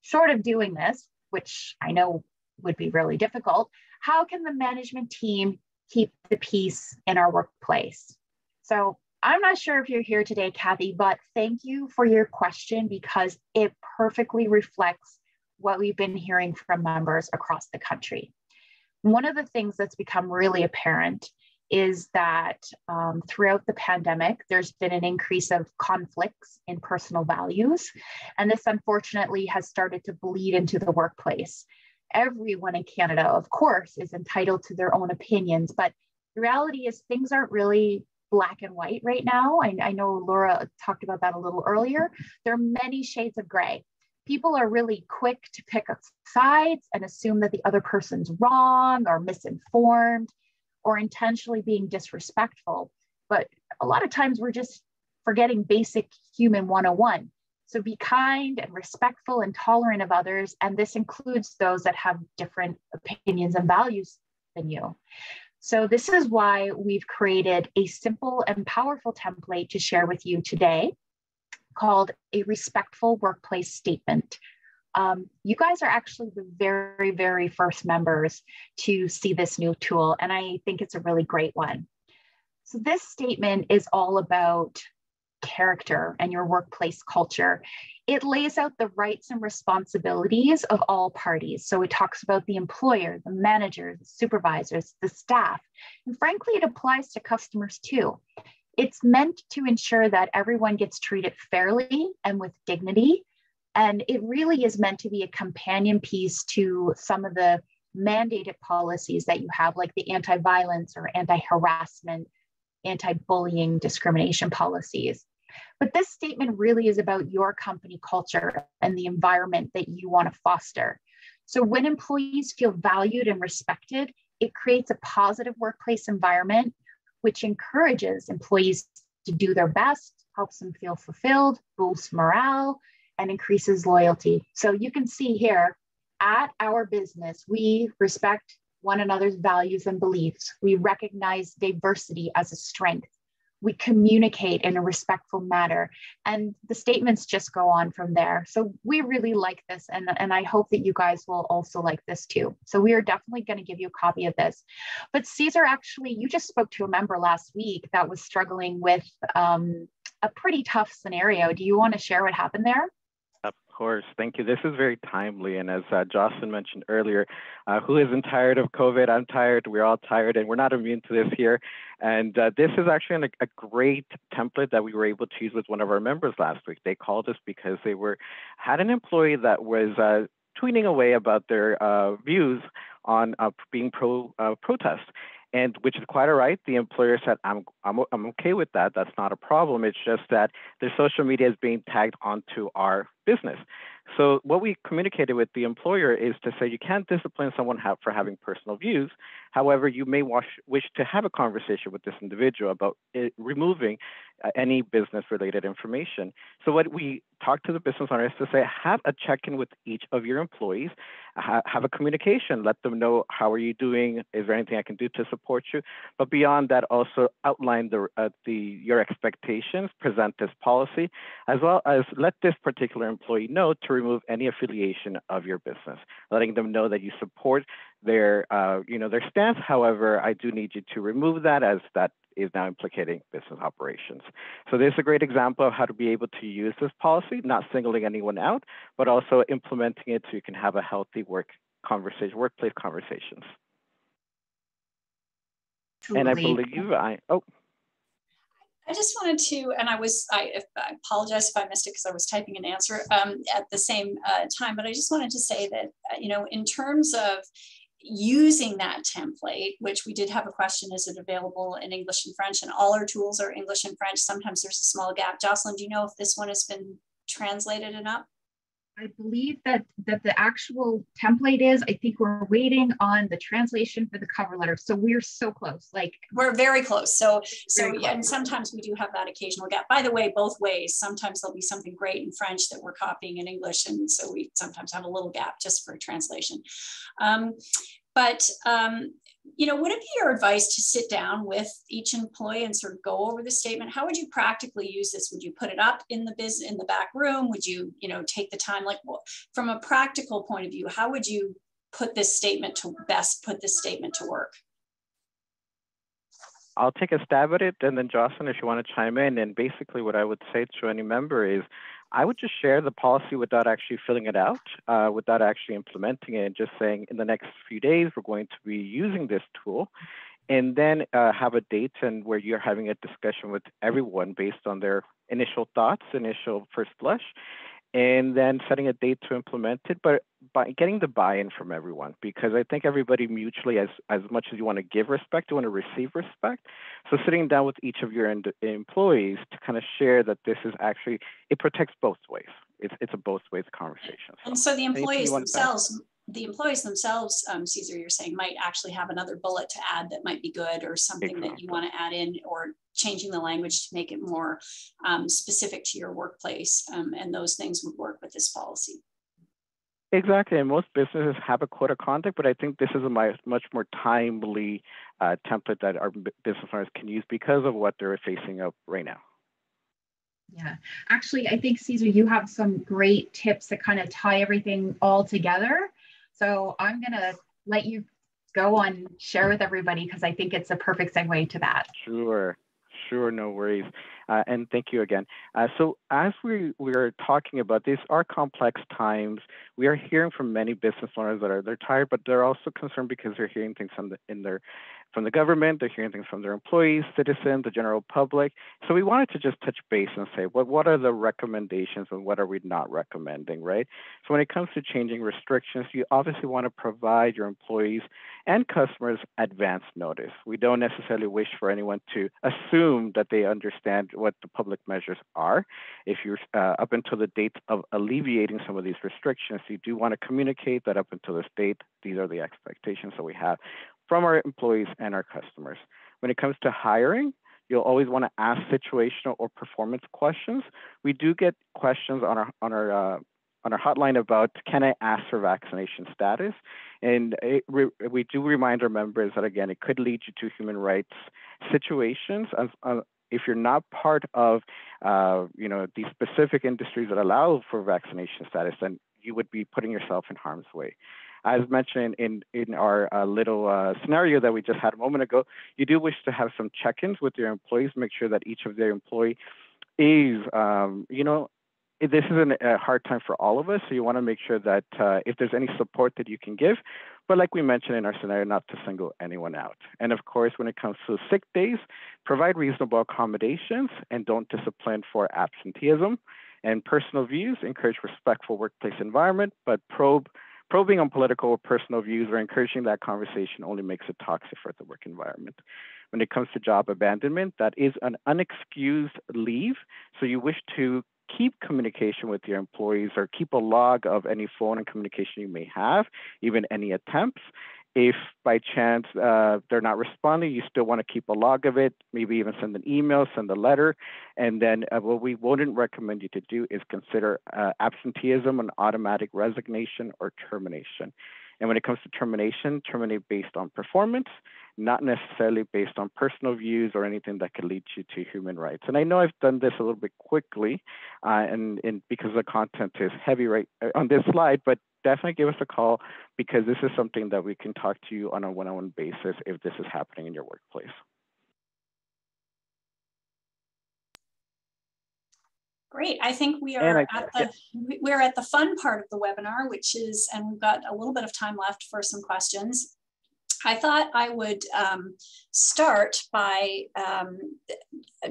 Short of doing this, which I know would be really difficult, how can the management team keep the peace in our workplace? So I'm not sure if you're here today, Kathy, but thank you for your question, because it perfectly reflects what we've been hearing from members across the country. One of the things that's become really apparent is that throughout the pandemic, there's been an increase of conflicts in personal values. And this unfortunately has started to bleed into the workplace. Everyone in Canada, of course, is entitled to their own opinions, but the reality is things aren't really black and white right now. I know Laura talked about that a little earlier. There are many shades of gray. People are really quick to pick sides and assume that the other person's wrong or misinformed or intentionally being disrespectful. But a lot of times we're just forgetting basic human 101. So be kind and respectful and tolerant of others. And this includes those that have different opinions and values than you. So this is why we've created a simple and powerful template to share with you today called a respectful workplace statement. You guys are actually the very, very first members to see this new tool, and I think it's a really great one. So this statement is all about character and your workplace culture. It lays out the rights and responsibilities of all parties. So it talks about the employer, the manager, the supervisors, the staff, and frankly, it applies to customers too. It's meant to ensure that everyone gets treated fairly and with dignity. And it really is meant to be a companion piece to some of the mandated policies that you have, like the anti-violence or anti-harassment, anti-bullying discrimination policies. But this statement really is about your company culture and the environment that you want to foster. So when employees feel valued and respected, it creates a positive workplace environment, which encourages employees to do their best, helps them feel fulfilled, boosts morale, and increases loyalty. So you can see here at our business, we respect one another's values and beliefs. We recognize diversity as a strength. We communicate in a respectful manner, and the statements just go on from there. So we really like this, and I hope that you guys will also like this too. So we are definitely going to give you a copy of this. But Cesar, actually, you just spoke to a member last week that was struggling with a pretty tough scenario. Do you want to share what happened there? Of course, thank you. This is very timely. And as Jocelyn mentioned earlier, who isn't tired of COVID? I'm tired. We're all tired, and we're not immune to this here. And this is actually a great template that we were able to use with one of our members last week. They called us because they had an employee that was tweeting away about their views on being pro-protest. And which is quite all right. The employer said, I'm okay with that. That's not a problem. It's just that their social media is being tagged onto our business. So what we communicated with the employer is to say, you can't discipline someone for having personal views. However, you may wish to have a conversation with this individual about removing any business-related information. So what we talked to the business owner is to say, have a check-in with each of your employees, have a communication, let them know, how are you doing? Is there anything I can do to support you? But beyond that, also outline your expectations, present this policy, as well as let this particular employee know to remove any affiliation of your business, letting them know that you support their stance. However, I do need you to remove that, as that is now implicating business operations. So this is a great example of how to be able to use this policy, not singling anyone out, but also implementing it so you can have a healthy workplace conversations. Absolutely. And I believe I just wanted to, and I apologize if I missed it because I was typing an answer at the same time, but I just wanted to say that, in terms of using that template, which we did have a question, is it available in English and French? And all our tools are English and French. Sometimes there's a small gap. Jocelyn, do you know if this one has been translated enough? I believe that the actual template is, I think we're waiting on the translation for the cover letter. So we're so close. Like, we're very close. So close. And sometimes we do have that occasional gap. By the way, both ways, sometimes there'll be something great in French that we're copying in English. And so we sometimes have a little gap just for translation. Would it be your advice to sit down with each employee and sort of go over the statement? How would you practically use this? Would you put it up in the back room? Would you, take the time, from a practical point of view, how would you put this statement to work? I'll take a stab at it, and then Jocelyn, if you want to chime in. And basically what I would say to any member is, I would just share the policy without actually filling it out, without actually implementing it, and just saying, in the next few days, we're going to be using this tool. and then have a date and where you're having a discussion with everyone based on their initial thoughts, initial first blush, and then setting a date to implement it, but by getting the buy-in from everyone, because I think everybody mutually, as much as you want to give respect, you want to receive respect. So sitting down with each of your employees to kind of share that this is actually, it protects both ways. It's a both ways conversation. And so the employees themselves, Cesar, you're saying might actually have another bullet to add that might be good, or something exactly. that you want to add in, or changing the language to make it more specific to your workplace, and those things would work with this policy. Exactly, and most businesses have a code of conduct, but I think this is a much more timely template that our business owners can use because of what they're facing up right now. Yeah, actually, I think, Cesar, you have some great tips that kind of tie everything all together. So I'm going to let you go on, share with everybody, because I think it's a perfect segue to that. Sure, no worries. And thank you again. So as we are talking about, these are complex times. We are hearing from many business owners that they're tired, but they're also concerned because they're hearing things from the government, they're hearing things from their employees, citizens, the general public. So we wanted to just touch base and say, what are the recommendations and what are we not recommending, right? So when it comes to changing restrictions, you obviously want to provide your employees and customers advance notice. We don't necessarily wish for anyone to assume that they understand what the public measures are. If you're up until the date of alleviating some of these restrictions, you do want to communicate that up until this date, these are the expectations that we have from our employees and our customers. When it comes to hiring, you'll always want to ask situational or performance questions. We do get questions on our hotline about, can I ask for vaccination status? And we do remind our members that, again, it could lead you to human rights situations. If you're not part of these specific industries that allow for vaccination status, then you would be putting yourself in harm's way. As mentioned in our little scenario that we just had a moment ago, you do wish to have some check-ins with your employees, make sure that each of their employee is, this is a hard time for all of us, so you want to make sure that if there's any support that you can give, but like we mentioned in our scenario, not to single anyone out. And of course, when it comes to sick days, provide reasonable accommodations and don't discipline for absenteeism. And personal views, encourage respectful workplace environment, but probing on political or personal views or encouraging that conversation only makes it toxic for the work environment. When it comes to job abandonment, that is an unexcused leave. So you wish to keep communication with your employees or keep a log of any phone and communication you may have, even any attempts. If by chance they're not responding, you still want to keep a log of it, maybe even send an email, send a letter. And then what we wouldn't recommend you to do is consider absenteeism an automatic resignation or termination. And when it comes to termination, terminate based on performance, not necessarily based on personal views or anything that could lead you to human rights. And I know I've done this a little bit quickly and because the content is heavy right on this slide, but definitely give us a call because this is something that we can talk to you on a one-on-one basis if this is happening in your workplace. Great. I think we're at the fun part of the webinar, which is, and we've got a little bit of time left for some questions. I thought I would start by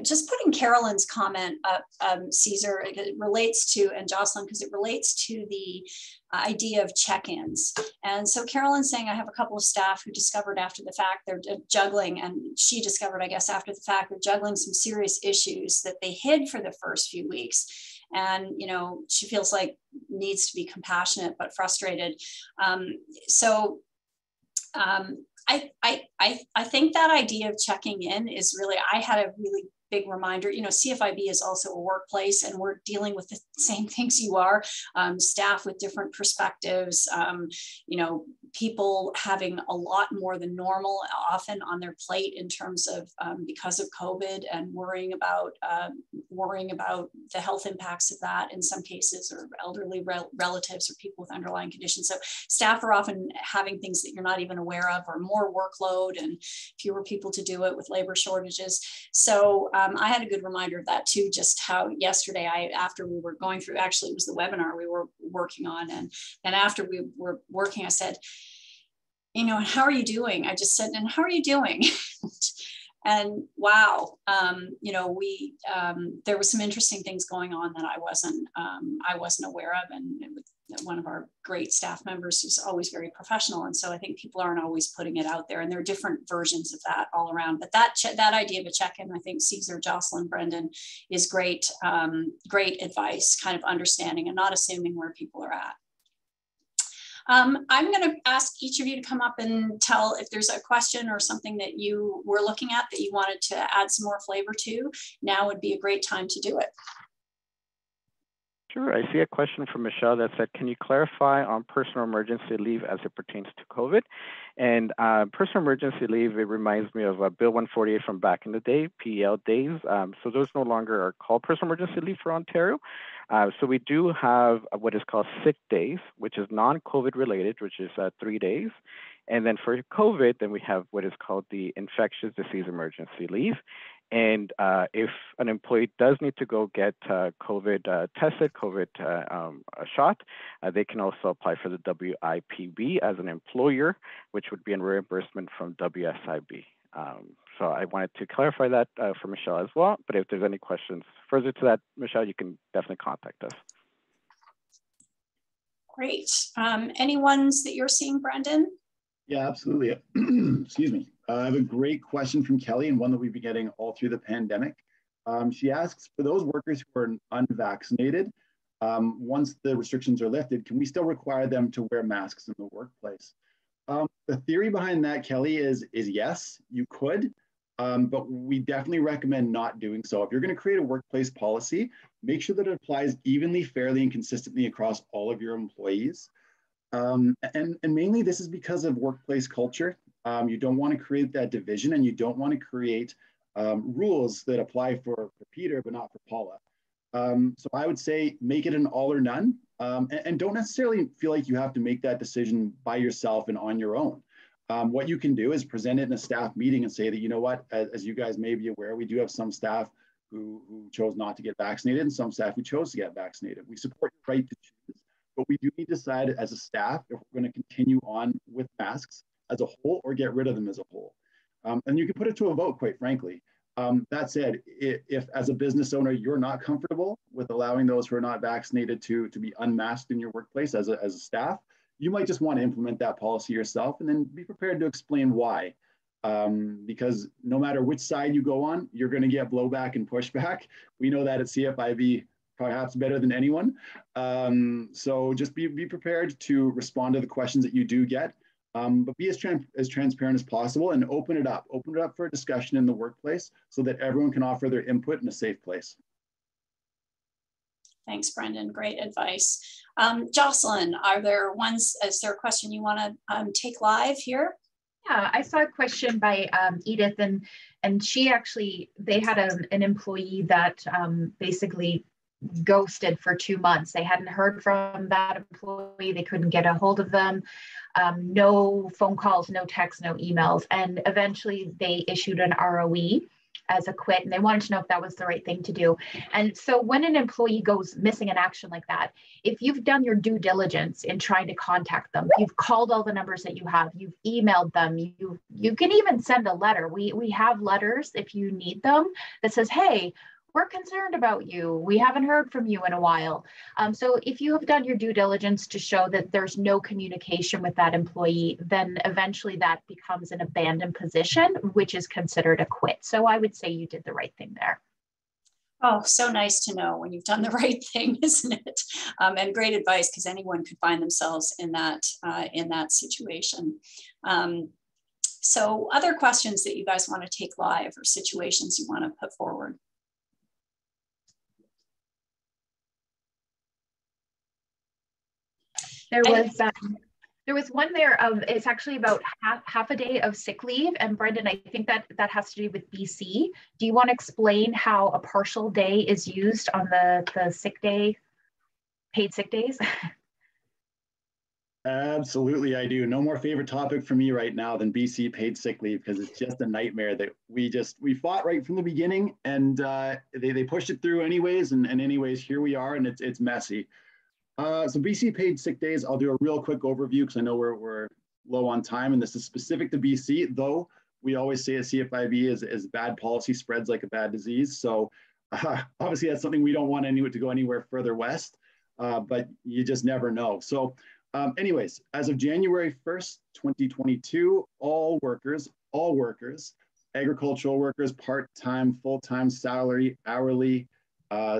just putting Carolyn's comment up, Cesar. It relates to, and Jocelyn, because it relates to the idea of check-ins. And so Carolyn's saying, I have a couple of staff who discovered after the fact they're juggling, and she discovered, I guess, after the fact, they're juggling some serious issues that they hid for the first few weeks. And, she feels like needs to be compassionate, but frustrated. I think that idea of checking in is really, I had a really big reminder, CFIB is also a workplace and we're dealing with the same things you are, staff with different perspectives, people having a lot more than normal often on their plate in terms of because of COVID and worrying about the health impacts of that in some cases, or elderly relatives or people with underlying conditions. So staff are often having things that you're not even aware of, or more workload and fewer people to do it with labor shortages. So I had a good reminder of that too, just how yesterday after we were going through, actually it was the webinar we were working on, and after we were working, I said, you know, how are you doing? I just said, and how are you doing? And wow, you know, there was some interesting things going on that I wasn't aware of, and one of our great staff members who's always very professional, and so I think people aren't always putting it out there, and there are different versions of that all around. But that idea of a check-in, I think Caesar, Jocelyn, Brendan, is great, great advice, kind of understanding and not assuming where people are at. I'm going to ask each of you to come up and tell if there's a question or something that you were looking at that you wanted to add some more flavor to. Now would be a great time to do it. Sure. I see a question from Michelle that said, can you clarify on personal emergency leave as it pertains to COVID? And personal emergency leave, it reminds me of Bill 148 from back in the day, PEL days. So those no longer are called personal emergency leave for Ontario. So we do have what is called sick days, which is non-COVID related, which is 3 days. And then for COVID, then we have what is called the infectious disease emergency leave. And if an employee does need to go get COVID tested, COVID shot, they can also apply for the WIPB as an employer, which would be in reimbursement from WSIB. So I wanted to clarify that for Michelle as well. But if there's any questions further to that, Michelle, you can definitely contact us. Great. Any ones that you're seeing, Brendan? Yeah, absolutely. Excuse me. I have a great question from Kelly, and one that we've been getting all through the pandemic. She asks, for those workers who are unvaccinated, once the restrictions are lifted, can we still require them to wear masks in the workplace? The theory behind that, Kelly, is yes, you could, but we definitely recommend not doing so. If you're going to create a workplace policy, make sure that it applies evenly, fairly, and consistently across all of your employees. And mainly this is because of workplace culture. You don't want to create that division, and you don't want to create rules that apply for Peter, but not for Paula. So I would say make it an all or none, and don't necessarily feel like you have to make that decision by yourself and on your own. What you can do is present it in a staff meeting and say that, you know what, as you guys may be aware, we do have some staff who chose not to get vaccinated and some staff who chose to get vaccinated. We support your right to choose, but we do need to decide as a staff if we're going to continue on with masks as a whole or get rid of them as a whole. And you can put it to a vote, quite frankly. That said, if as a business owner, you're not comfortable with allowing those who are not vaccinated to be unmasked in your workplace as a staff, you might just want to implement that policy yourself and then be prepared to explain why. Because no matter which side you go on, you're going to get blowback and pushback. We know that at CFIB perhaps better than anyone. So just be prepared to respond to the questions that you do get. But be as transparent as possible and open it up for a discussion in the workplace so that everyone can offer their input in a safe place. Thanks, Brendan. Great advice. Jocelyn, is there a question you want to take live here? Yeah, I saw a question by Edith, and they had an employee that basically ghosted for 2 months. They hadn't heard from that employee. They couldn't get a hold of them. No phone calls, no texts, no emails. And eventually they issued an ROE as a quit, and they wanted to know if that was the right thing to do. And so when an employee goes missing in action like that, if you've done your due diligence in trying to contact them, you've called all the numbers that you have, you've emailed them, you can even send a letter. We have letters if you need them that says, hey, we're concerned about you. We haven't heard from you in a while. So if you have done your due diligence to show that there's no communication with that employee, then eventually that becomes an abandoned position, which is considered a quit. So I would say you did the right thing there. Oh, so nice to know when you've done the right thing, isn't it? And great advice, because anyone could find themselves in that situation. So other questions that you guys want to take live or situations you want to put forward? There was one there of, it's actually about half a day of sick leave. And Brendan, I think that has to do with BC. Do you want to explain how a partial day is used on the sick day, paid sick days? Absolutely, I do. No more favorite topic for me right now than BC paid sick leave, because it's just a nightmare that we fought right from the beginning, and they pushed it through anyways. And anyways, here we are, and it's messy. So BC paid sick days, I'll do a real quick overview because I know we're low on time, and this is specific to BC, though we always say at CFIB is bad policy spreads like a bad disease. So obviously that's something we don't want anyone to go anywhere further west, but you just never know. So anyways, as of January 1st, 2022, all workers, agricultural workers, part-time, full-time, salary, hourly,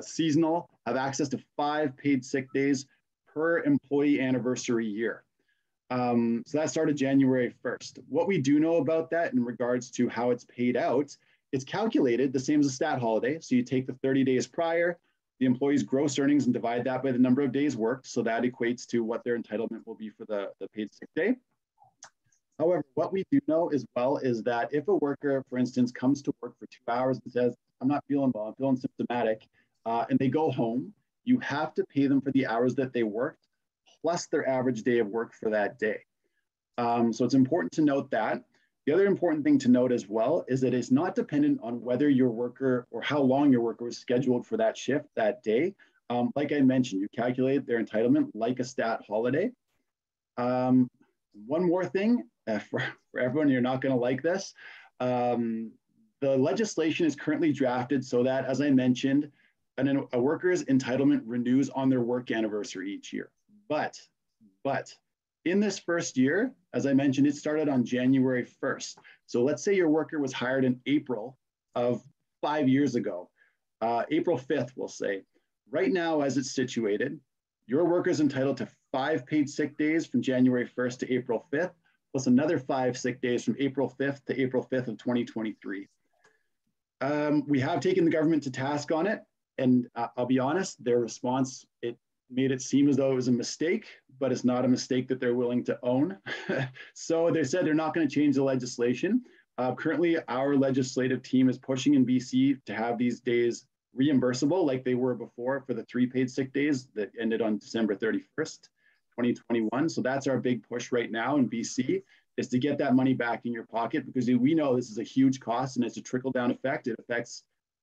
seasonal, have access to 5 paid sick days per employee anniversary year. So that started January 1st. What we do know about that in regards to how it's paid out, it's calculated the same as a stat holiday. So you take the 30 days prior, the employee's gross earnings, and divide that by the number of days worked. So that equates to what their entitlement will be for the paid sick day. However, what we do know as well is that if a worker, for instance, comes to work for 2 hours and says, I'm not feeling well, I'm feeling symptomatic, and they go home, you have to pay them for the hours that they worked, plus their average day of work for that day. So it's important to note that. The other important thing to note as well is that it's not dependent on whether your worker or how long your worker was scheduled for that shift that day. Like I mentioned, you calculate their entitlement like a stat holiday. One more thing for everyone, you're not going to like this. The legislation is currently drafted so that, as I mentioned, a worker's entitlement renews on their work anniversary each year. But in this first year, as I mentioned, it started on January 1st. So let's say your worker was hired in April of 5 years ago, April 5th, we'll say. Right now, as it's situated, your worker is entitled to 5 paid sick days from January 1st to April 5th, plus another 5 sick days from April 5th to April 5th of 2023. We have taken the government to task on it, and I'll be honest, their response, it made it seem as though it was a mistake, but it's not a mistake that they're willing to own. So they said they're not going to change the legislation. Currently, our legislative team is pushing in BC to have these days reimbursable like they were before for the 3 paid sick days that ended on December 31st, 2021. So that's our big push right now in BC, is to get that money back in your pocket, because we know this is a huge cost and it's a trickle-down effect. It affects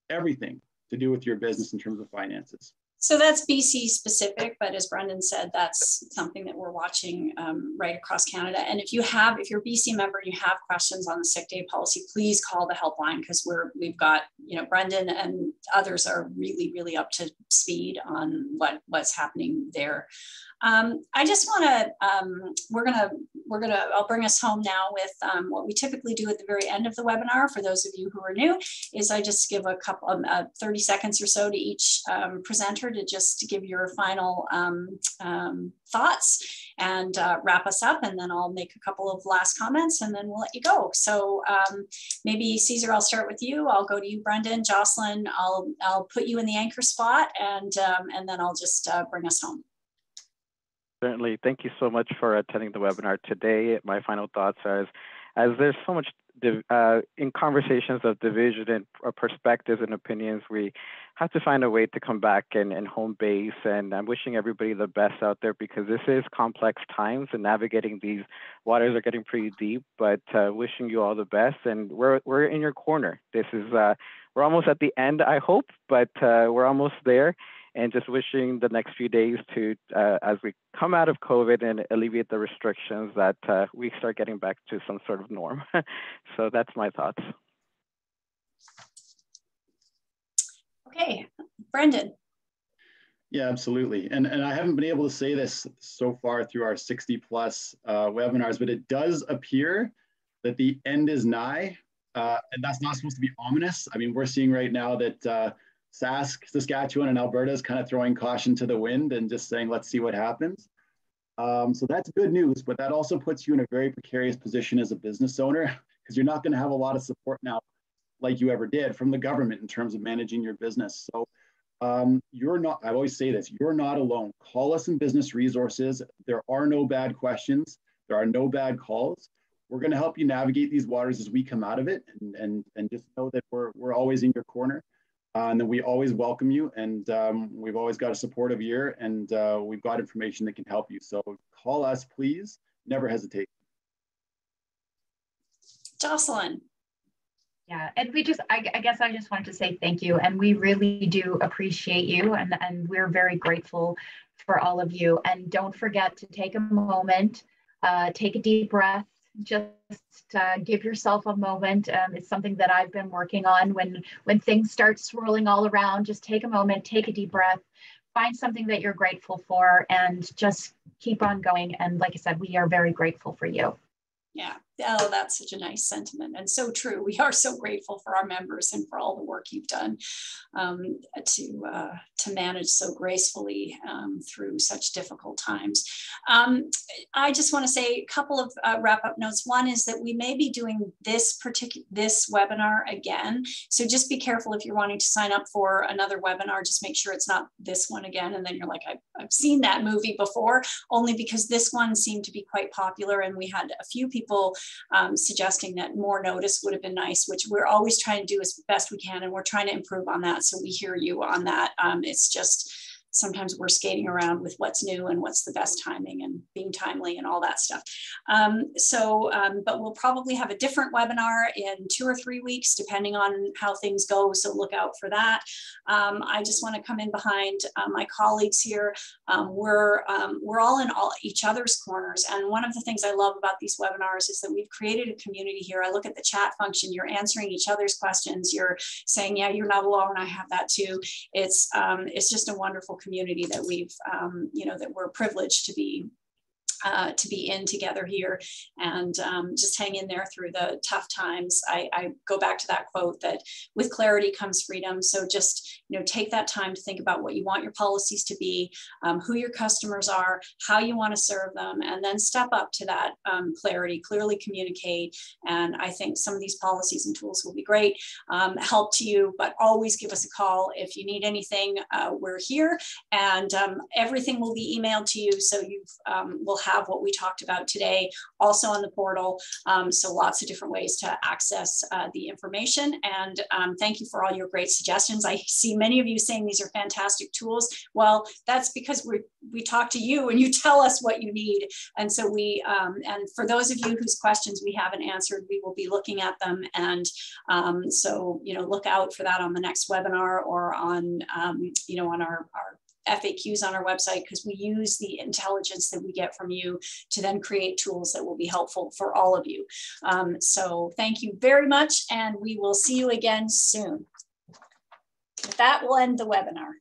everything to do with your business in terms of finances. So that's BC specific, but as Brendan said, that's something that we're watching right across Canada. And if you're a BC member and you have questions on the sick day policy, please call the helpline, because we've got, Brendan and others are really, really up to speed on what's happening there. I just want to, I'll bring us home now with what we typically do at the very end of the webinar. For those of you who are new, is I just give a couple of 30 seconds or so to each presenter to just give your final thoughts and wrap us up. And then I'll make a couple of last comments and then we'll let you go. So maybe Caesar, I'll start with you. I'll go to you, Brendan. Jocelyn, I'll put you in the anchor spot, and then I'll just bring us home. Certainly. Thank you so much for attending the webinar today. My final thoughts are, as there's so much in conversations of division and perspectives and opinions, we have to find a way to come back and home base. And I'm wishing everybody the best out there, because this is complex times and navigating these waters are getting pretty deep, but wishing you all the best. And we're in your corner. This is, we're almost at the end, I hope, but we're almost there. And just wishing the next few days to, as we come out of COVID and alleviate the restrictions, that we start getting back to some sort of norm. So that's my thoughts. Okay, Brendan. Yeah, absolutely. And I haven't been able to say this so far through our 60+ webinars, but it does appear that the end is nigh. And that's not supposed to be ominous. I mean, we're seeing right now that Saskatchewan and Alberta is kind of throwing caution to the wind and just saying, let's see what happens. So that's good news, but that also puts you in a very precarious position as a business owner, because you're not going to have a lot of support now like you ever did from the government in terms of managing your business. So you're not, I always say this, you're not alone. Call us in Business Resources. There are no bad questions. There are no bad calls. We're going to help you navigate these waters as we come out of it, and just know that we're always in your corner. And then we always welcome you, and we've always got a supportive ear, and we've got information that can help you. So call us, please. Never hesitate. Jocelyn. Yeah, and I guess I just wanted to say thank you, and we really do appreciate you, and we're very grateful for all of you. And don't forget to take a moment take a deep breath, just give yourself a moment. It's something that I've been working on. When things start swirling all around, just take a moment, take a deep breath, find something that you're grateful for, and just keep on going. And like I said, we are very grateful for you. Yeah. Oh, that's such a nice sentiment, and so true. We are so grateful for our members and for all the work you've done to manage so gracefully through such difficult times. I just want to say a couple of wrap-up notes. One is that we may be doing this webinar again, so just be careful if you're wanting to sign up for another webinar. Just make sure it's not this one again, and then you're like, I've seen that movie before. Only because this one seemed to be quite popular, and we had a few people suggesting that more notice would have been nice, which we're always trying to do as best we can, and we're trying to improve on that. So we hear you on that. It's just sometimes we're skating around with what's new and what's the best timing and being timely and all that stuff. But we'll probably have a different webinar in 2 or 3 weeks, depending on how things go. So look out for that. I just want to come in behind my colleagues here. We're all in each other's corners. And one of the things I love about these webinars is that we've created a community here. I look at the chat function, you're answering each other's questions. You're saying, yeah, you're not alone. I have that too. It's just a wonderful community that we've, that we're privileged to be in together here, and just hang in there through the tough times. I go back to that quote that with clarity comes freedom. So just, take that time to think about what you want your policies to be, who your customers are, how you want to serve them, and then step up to that clarity, clearly communicate. And I think some of these policies and tools will be great help to you, but always give us a call if you need anything. We're here, and everything will be emailed to you, so we'll have what we talked about today also on the portal. So lots of different ways to access the information. And thank you for all your great suggestions. I see many of you saying these are fantastic tools. Well, that's because we talk to you and you tell us what you need. And so and for those of you whose questions we haven't answered, we will be looking at them. And so, look out for that on the next webinar or on, on our FAQs on our website, because we use the intelligence that we get from you to then create tools that will be helpful for all of you. So thank you very much, and we will see you again soon. With that, we'll end the webinar.